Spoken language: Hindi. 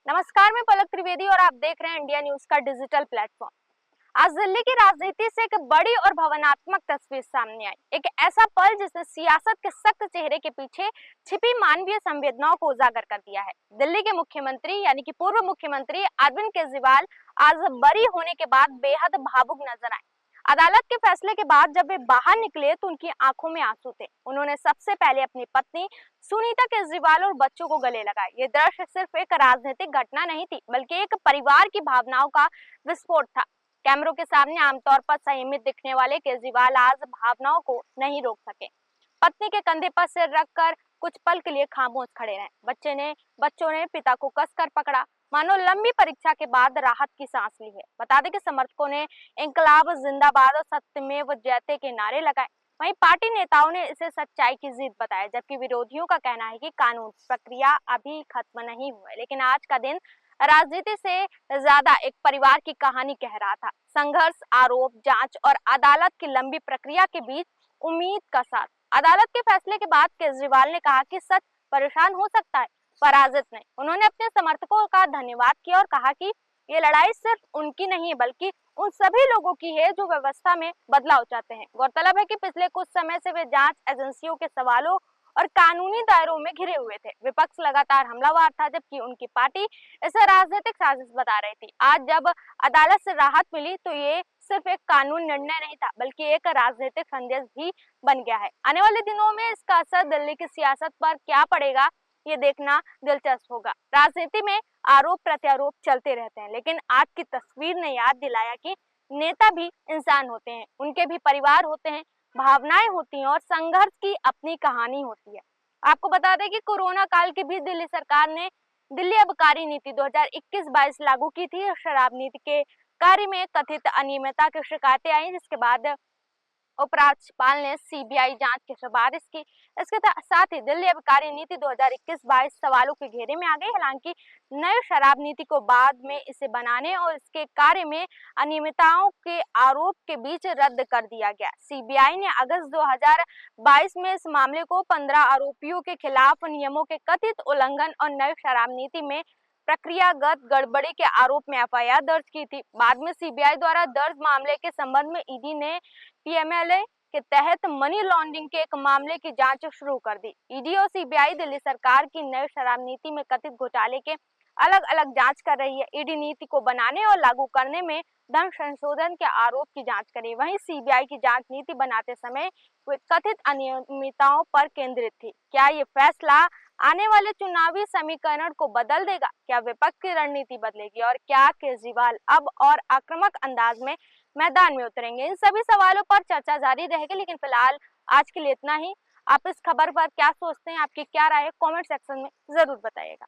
नमस्कार, मैं पलक त्रिवेदी और आप देख रहे हैं इंडिया न्यूज का डिजिटल प्लेटफॉर्म। आज दिल्ली की राजनीति से एक बड़ी और भावनात्मक तस्वीर सामने आई। एक ऐसा पल जिसने सियासत के सख्त चेहरे के पीछे छिपी मानवीय संवेदनाओं को उजागर कर दिया है। दिल्ली के मुख्यमंत्री यानी कि पूर्व मुख्यमंत्री अरविंद केजरीवाल आज बरी होने के बाद बेहद भावुक नजर आए। अदालत के फैसले के बाद जब वे बाहर निकले तो उनकी आंखों में आंसू थे। उन्होंने सबसे पहले अपनी पत्नी सुनीता केजरीवाल और बच्चों को गले लगाए। ये दृश्य सिर्फ एक राजनीतिक घटना नहीं थी, बल्कि एक परिवार की भावनाओं का विस्फोट था। कैमरों के सामने आमतौर पर संयमित दिखने वाले केजरीवाल आज भावनाओं को नहीं रोक सके। पत्नी के कंधे पर सिर रखकर कुछ पल के लिए खामोश खड़े रहे। बच्चों ने पिता को कसकर पकड़ा, मानो लंबी परीक्षा के बाद राहत की सांस ली है। बता दें कि समर्थकों ने इंकलाब जिंदाबाद और सत्यमेव जयते के नारे लगाए। वहीं पार्टी नेताओं ने इसे सच्चाई की जीत बताया, जबकि विरोधियों का कहना है कि कानून प्रक्रिया अभी खत्म नहीं हुआ है। लेकिन आज का दिन राजनीति से ज्यादा एक परिवार की कहानी कह रहा था। संघर्ष, आरोप, जांच और अदालत की लंबी प्रक्रिया के बीच उम्मीद का साथ। अदालत के फैसले के बाद केजरीवाल ने कहा कि सच परेशान हो सकता है, पराजित नहीं। उन्होंने अपने समर्थकों का धन्यवाद किया और कहा कि ये लड़ाई सिर्फ उनकी नहीं है, बल्कि उन सभी लोगों की है जो व्यवस्था में बदलाव चाहते हैं। गौरतलब है कि पिछले कुछ समय से वे जांच एजेंसियों के सवालों और कानूनी दायरों में घिरे हुए थे। विपक्ष लगातार हमलावर था, जबकि उनकी पार्टी इसे राजनीतिक साजिश बता रही थी। आज जब अदालत से राहत मिली तो ये सिर्फ एक कानून निर्णय नहीं था, बल्कि एक राजनीतिक संदेश भी बन गया है। आने वाले दिनों में इसका असर दिल्ली की सियासत पर क्या पड़ेगा, ये देखना दिलचस्प होगा। राजनीति में आरोप प्रत्यारोप चलते रहते हैं, लेकिन आज की तस्वीर ने याद दिलाया कि नेता भी इंसान होते हैं, उनके भी परिवार होते हैं, भावनाएं होती हैं और संघर्ष की अपनी कहानी होती है। आपको बता दें कि कोरोना काल के बीच दिल्ली सरकार ने दिल्ली आबकारी नीति 2021-22 लागू की थी। शराब नीति के कार्य में कथित अनियमितता की शिकायतें आई, जिसके बाद उपराज्यपाल ने सीबीआई जांच की सिफारिश की। इसके साथ ही दिल्ली आबकारी नीति 2021-22 सवालों के घेरे में आ गई। हालांकि नई शराब नीति को बाद में इसे बनाने और इसके कार्य में अनियमितताओं के आरोप के बीच रद्द कर दिया गया। सीबीआई ने अगस्त 2022 में इस मामले को 15 आरोपियों के खिलाफ नियमों के कथित उल्लंघन और नई शराब नीति में प्रक्रियागत गड़बड़ी के आरोप में एफआईआर दर्ज की थी। बाद में सीबीआई द्वारा दर्ज मामले के संबंध में ईडी ने पीएमएलए के तहत मनी लॉन्ड्रिंग के एक मामले की जांच शुरू कर दी। ईडी और सीबीआई दिल्ली सरकार की नई शराब नीति में कथित घोटाले के अलग अलग जांच कर रही है। ईडी नीति को बनाने और लागू करने में धन संशोधन के आरोप की जांच करें। वहीं सीबीआई की जांच नीति बनाते समय कथित अनियमितताओं पर केंद्रित थी। क्या ये फैसला आने वाले चुनावी समीकरण को बदल देगा? क्या विपक्ष की रणनीति बदलेगी और क्या केजरीवाल अब और आक्रामक अंदाज में मैदान में उतरेंगे? इन सभी सवालों पर चर्चा जारी रहेगी, लेकिन फिलहाल आज के लिए इतना ही। आप इस खबर पर क्या सोचते हैं, आपकी क्या राय है, कमेंट सेक्शन में जरूर बताइएगा।